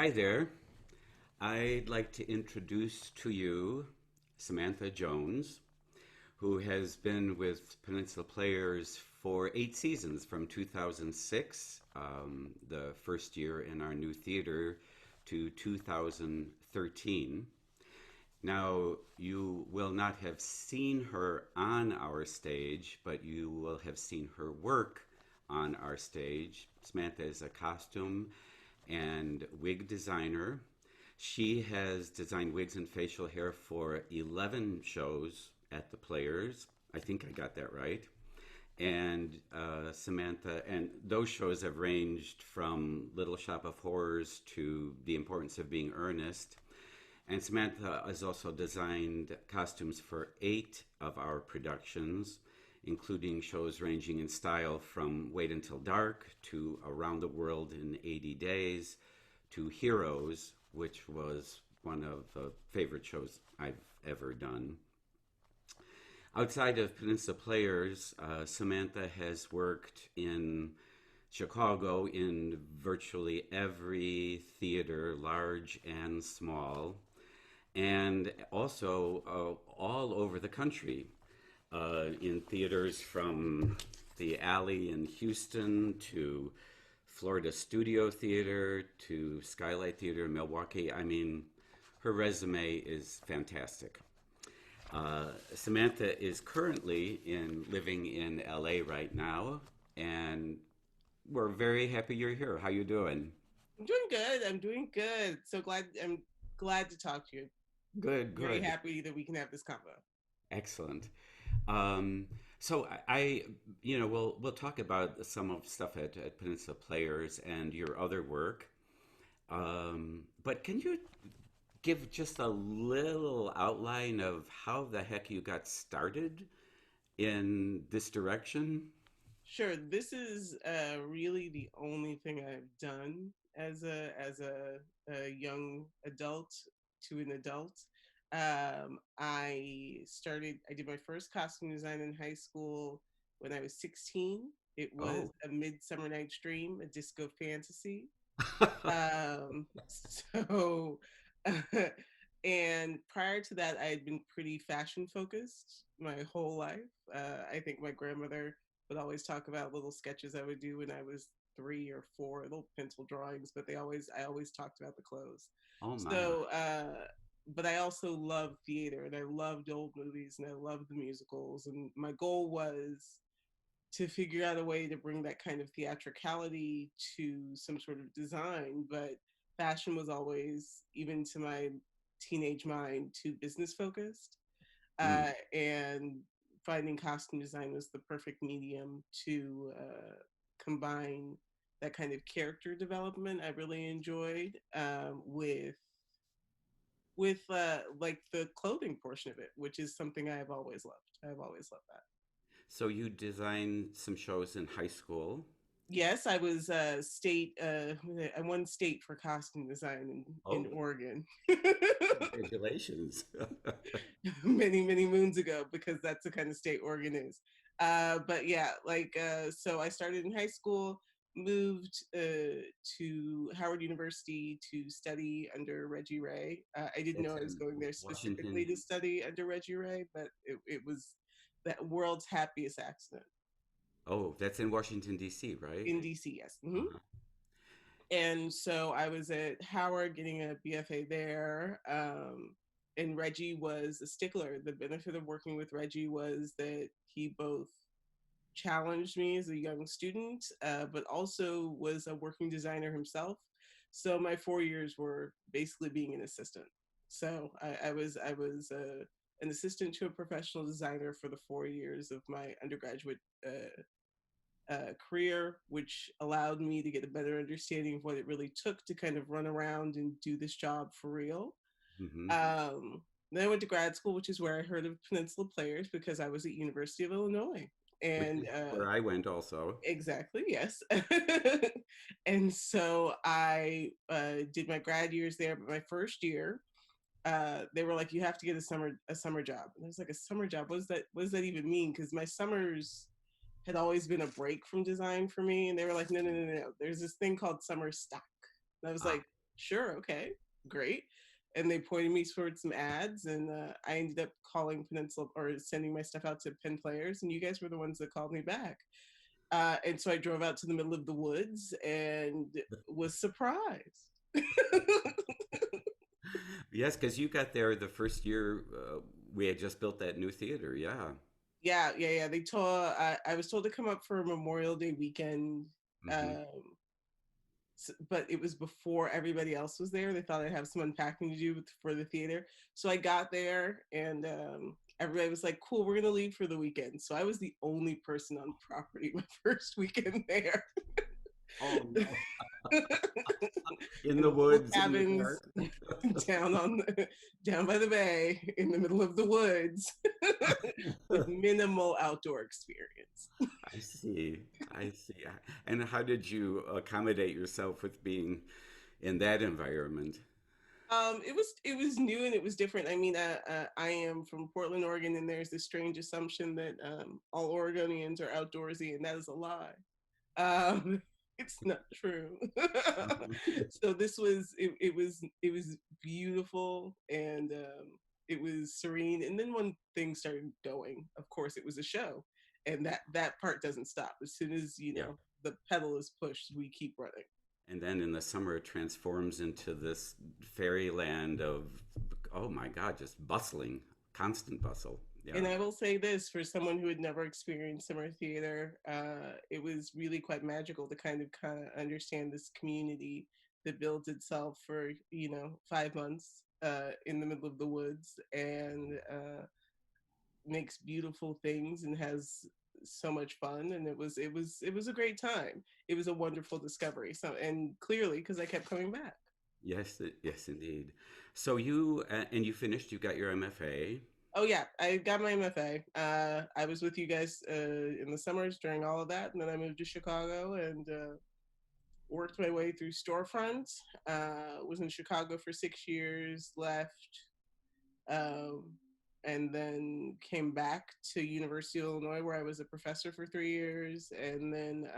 Hi there. I'd like to introduce to you Samantha Jones, who has been with Peninsula Players for 8 seasons from 2006, the first year in our new theater, to 2013. Now, you will not have seen her on our stage, but you will have seen her work on our stage. Samantha is a costume and wig designer. She has designed wigs and facial hair for 11 shows at the Players. I think I got that right. And Samantha, and those shows have ranged from Little Shop of Horrors to The Importance of Being Earnest. And Samantha has also designed costumes for 8 of our productions, including shows ranging in style from Wait Until Dark to Around the World in 80 Days to Heroes, which was one of the favorite shows I've ever done. Outside of Peninsula Players, Samantha has worked in Chicago in virtually every theater, large and small, and also all over the country in theaters from the Alley in Houston to Florida Studio Theater to Skylight Theater in Milwaukee. I mean, her resume is fantastic. Samantha is currently living in LA right now, and we're very happy you're here. How you doing? I'm doing good. I'm doing good. I'm glad to talk to you. Good, Very good. happy that we can have this convo. Excellent. Um, so we'll talk about some of stuff at Peninsula Players and your other work. But can you give just a little outline of how the heck you got started in this direction? Sure, this is really the only thing I've done as a young adult to an adult. I did my first costume design in high school when I was 16. It was Oh, A Midsummer Night's Dream, a disco fantasy. So, and prior to that, I had been pretty fashion focused my whole life. I think my grandmother would always talk about little sketches I would do when I was 3 or 4, little pencil drawings, but I always talked about the clothes. oh my. So, but I also loved theater and I loved old movies and I loved the musicals. And my goal was to figure out a way to bring that kind of theatricality to some sort of design. But fashion was always, even to my teenage mind, too business focused. Mm. And finding costume design was the perfect medium to combine that kind of character development I really enjoyed with like the clothing portion of it, which is something I've always loved. I've always loved that. So you designed some shows in high school. Yes, I was state. I won state for costume design in Oh, Oregon congratulations. many moons ago because that's the kind of state Oregon is. But yeah, so I started in high school, moved to Howard University to study under Reggie Ray. I didn't That's know I was in going there specifically Washington. to study under Reggie Ray, but it was that world's happiest accident Oh, that's in Washington, D.C., right? in DC. Yes. Uh-huh. And so I was at Howard getting a BFA there. And Reggie was a stickler. The benefit of working with Reggie was that he both challenged me as a young student, but also was a working designer himself. So my 4 years were basically being an assistant. So I was an assistant to a professional designer for the 4 years of my undergraduate career, which allowed me to get a better understanding of what it really took to kind of run around and do this job for real. Hmm. Um, then I went to grad school, which is where I heard of Peninsula Players because I was at University of Illinois. Which And is where I went also. exactly, yes. And so I did my grad years there, but my first year, they were like, "You have to get a summer job." And I was like, "A summer job? What does that even mean?" Because my summers had always been a break from design for me. And they were like, no, no, no, no. There's this thing called summer stock. And I was Ah, like, sure, okay, great. And they pointed me towards some ads, and I ended up calling Peninsula or sending my stuff out to Penn Players, and you guys were the ones that called me back. And so I drove out to the middle of the woods and was surprised. Yes, because you got there the first year we had just built that new theater. Yeah. Yeah, yeah, yeah. They told I was told to come up for Memorial Day weekend, Hmm. um, but it was before everybody else was there. They thought I'd have some unpacking to do for the theater. So I got there, and everybody was like, "Cool, we're gonna leave for the weekend." So I was the only person on property my first weekend there. Oh no! In In the little woods, in the cabins dark. down down by the bay in the middle of the woods with minimal outdoor experience. I see. I see. And how did you accommodate yourself with being in that environment? It was new and it was different. I mean, I am from Portland, Oregon, and there's this strange assumption that all Oregonians are outdoorsy, and that is a lie. Um, it's not true. So this was it was beautiful, and it was serene. And then when things started going, of course, it was a show, and that part doesn't stop. As soon as Yeah. the pedal is pushed, we keep running. And then in the summer, it transforms into this fairyland of, oh my God, just bustling, constant bustle. Yeah. And I will say this for someone who had never experienced summer theater, it was really quite magical to kind of understand this community that builds itself for 5 months in the middle of the woods and makes beautiful things and has so much fun. And it was a great time. It was a wonderful discovery. So, and clearly because I kept coming back. Yes, yes, indeed. So you and you finished. You got your MFA. Oh yeah, I got my MFA. I was with you guys in the summers during all of that, and then I moved to Chicago and worked my way through storefront. Was in Chicago for 6 years, left, um, and then came back to University of Illinois, where I was a professor for 3 years, and then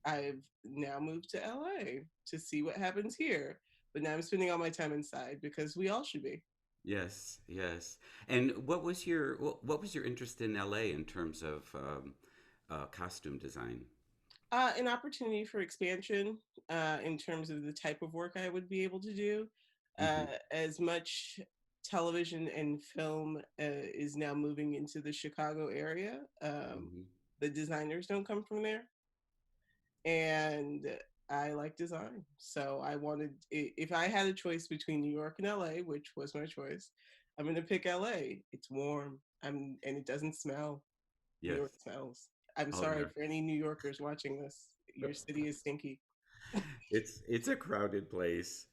I've now moved to LA to see what happens here. But now I'm spending all my time inside because we all should be. Yes, yes. And what was your interest in LA in terms of costume design? An opportunity for expansion in terms of the type of work I would be able to do. Hmm. As much television and film is now moving into the Chicago area, Hmm. the designers don't come from there. And I like design. So I wanted, if I had a choice between New York and LA, which was my choice, I'm going to pick LA. It's warm. And it doesn't smell. New Yes. York smells. I'm Oh sorry yeah. for any New Yorkers watching this. Your city is stinky. It's a crowded place.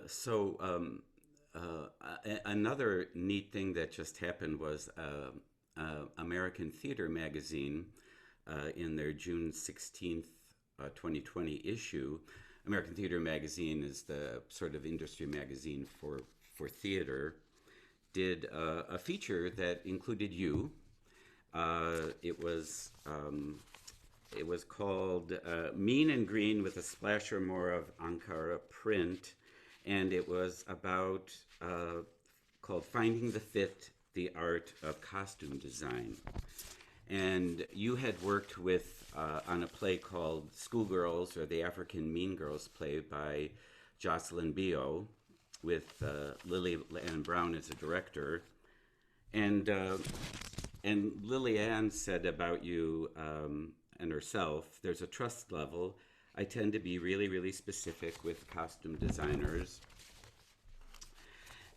So another neat thing that just happened was American Theater magazine in their June 16th, 2020 issue. American Theater magazine is the sort of industry magazine for theater. Did a feature that included you. Uh, it was um, it was called Mean and Green with a Splash or More of Ankara Print, and it was about called Finding the Fit, the Art of Costume Design. And you had worked with on a play called Schoolgirls or the African Mean Girls play by Jocelyn Bio with Lily Ann Brown as a director. And Lily Ann said about you and herself, there's a trust level. I tend to be really, really specific with costume designers,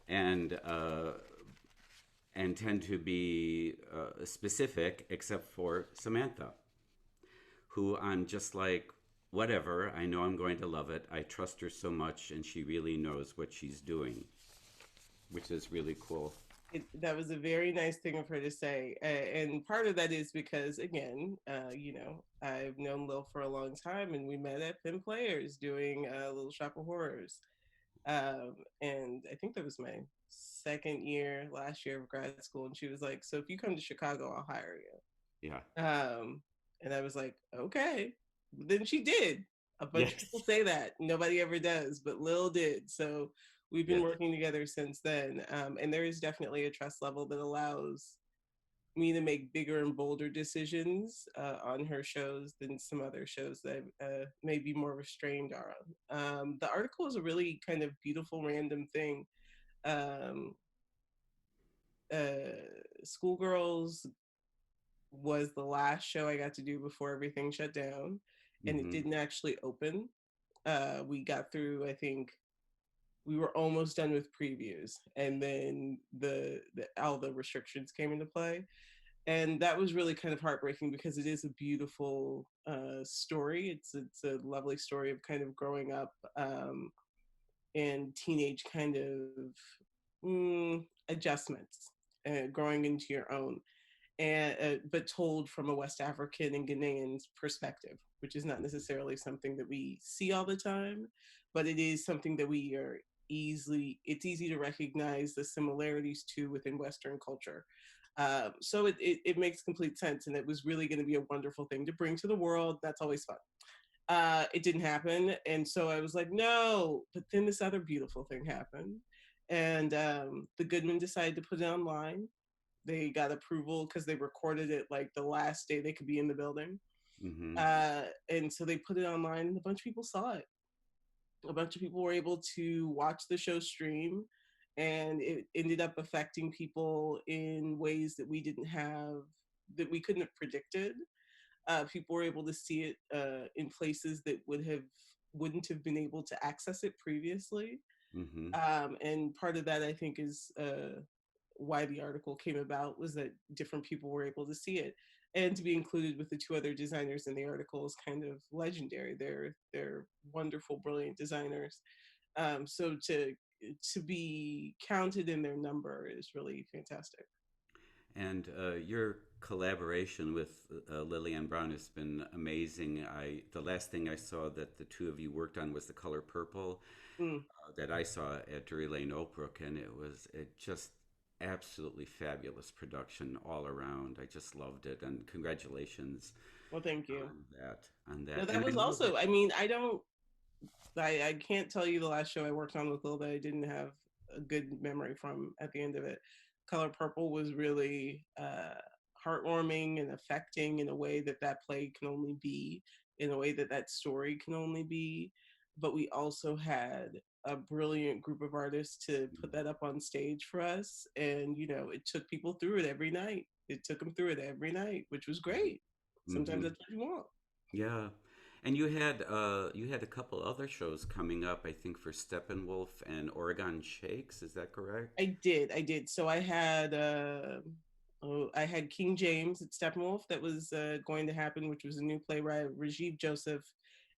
and tend to be specific, except for Samantha, who I'm just like, whatever. I know I'm going to love it. I trust her so much, and she really knows what she's doing, which is really cool. That was a very nice thing of her to say. And part of that is because, again, I've known Lil for a long time and we met at Penn Players doing Little Shop of Horrors. And I think that was my second year, last year of grad school. And she was like, "So if you come to Chicago, I'll hire Yeah. you." And I was like, "Okay." Then she did. A bunch of people Yes. say that. Nobody ever does, but Lil did. So we've been Yes. working together since then. And there is definitely a trust level that allows me to make bigger and bolder decisions on her shows than some other shows that may be more restrained on. The article is a really kind of beautiful, random thing. Um, Schoolgirls was the last show I got to do before everything shut down, and it Mm-hmm. didn't actually open. We got through, I think, we were almost done with previews, and then the all the restrictions came into play, and that was really kind of heartbreaking because it is a beautiful story. It's a lovely story of kind of growing up and teenage kind of adjustments, growing into your own, and but told from a West African and Ghanaian perspective, which is not necessarily something that we see all the time, but it is something that we are it's easy to recognize the similarities to within Western culture. So it makes complete sense, and it was really going to be a wonderful thing to bring to the world. That's always fun. It didn't happen, and so I was like, no. But then this other beautiful thing happened, and the Goodman decided to put it online. They got approval because they recorded it like the last day they could be in the building. Mm-hmm. And so they put it online, and a bunch of people saw it. A bunch of people were able to watch the show stream, and it ended up affecting people in ways that we couldn't have predicted. People were able to see it in places that wouldn't have been able to access it previously. Mm-hmm. And part of that, I think, is why the article came about, was that different people were able to see it, and to be included with the two other designers in the article is kind of legendary. They're wonderful, brilliant designers. So to be counted in their number is really fantastic. And your collaboration with Lillian Brown has been amazing. The last thing I saw that the two of you worked on was the color purple Mm. that I saw at Drury Lane Oakbrook, and it just absolutely fabulous production all around. I just loved it, and congratulations Well, thank you. on No, that. that And I was know that. also. I mean, I can't tell you the last show I worked on with Lil that I didn't have a good memory from at the end of it. Color Purple was really heartwarming and affecting in a way that that play can only be, in a way that that story can only be. But we also had a brilliant group of artists to put that up on stage for us. And, it took people through it every night. It took them through it every night, which was great. Sometimes Mm-hmm. that's what you want. Yeah, and you had a couple other shows coming up, I think, for Steppenwolf and Oregon Shakes. Is that correct? I did. So I had King James at Steppenwolf that was going to happen, which was a new playwright, Rajiv Joseph,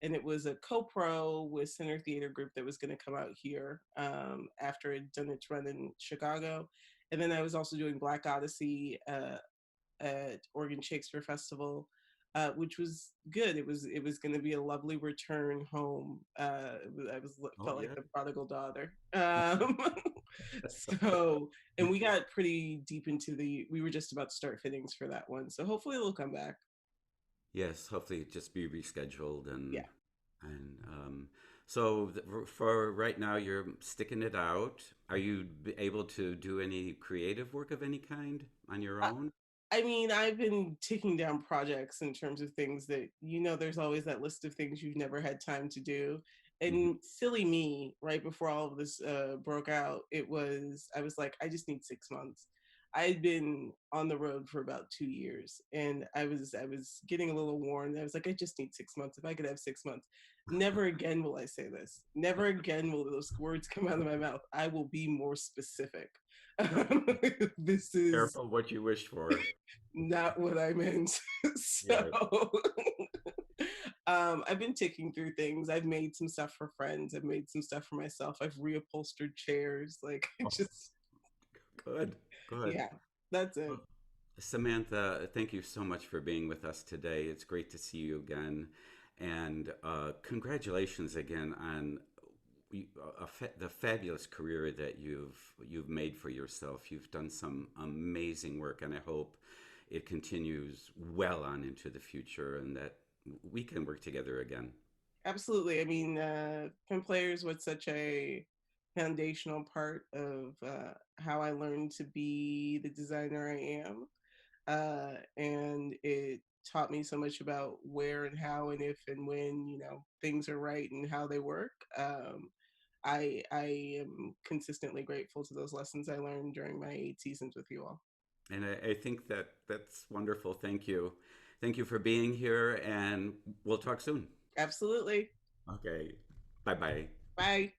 and it was a co-pro with Center Theater Group that was going to come out here after it had done its run in Chicago. And then I was also doing Black Odyssey at Oregon Shakespeare Festival, which was good. It was going to be a lovely return home. I was Oh felt like yeah. the prodigal daughter. So, and we got pretty deep into we were just about to start fittings for that one. So hopefully it'll come back. Yes, hopefully it just be rescheduled Yeah. and so for right now you're sticking it out. Are you able to do any creative work of any kind on your I, own? I mean, I've been ticking down projects in terms of things that, there's always that list of things you've never had time to do. Hmm. And silly me, right before all of this broke out, I was like, I just need 6 months. I'd been on the road for about 2 years, and I was getting a little worn. I was like, I just need 6 months. If I could have 6 months, never again will I say this. Never again will those words come out of my mouth. I will be more specific. This is Careful what you wish for. not what I meant. So Right. I've been ticking through things. I've made some stuff for friends. I've made some stuff for myself. I've reupholstered chairs. Like Oh, just good, good. yeah, that's it. Well, Samantha, thank you so much for being with us today. It's great to see you again. And congratulations again on the fabulous career that you've made for yourself. You've done some amazing work, and I hope it continues well on into the future and that we can work together again. Absolutely. I mean, Penn Players was such a foundational part of how I learned to be the designer I am. And it taught me so much about where and how and if and when, things are right and how they work. I am consistently grateful to those lessons I learned during my 8 seasons with you all. And I think that that's wonderful. Thank you. Thank you for being here, and we'll talk soon. Absolutely. Okay. Bye bye. Bye.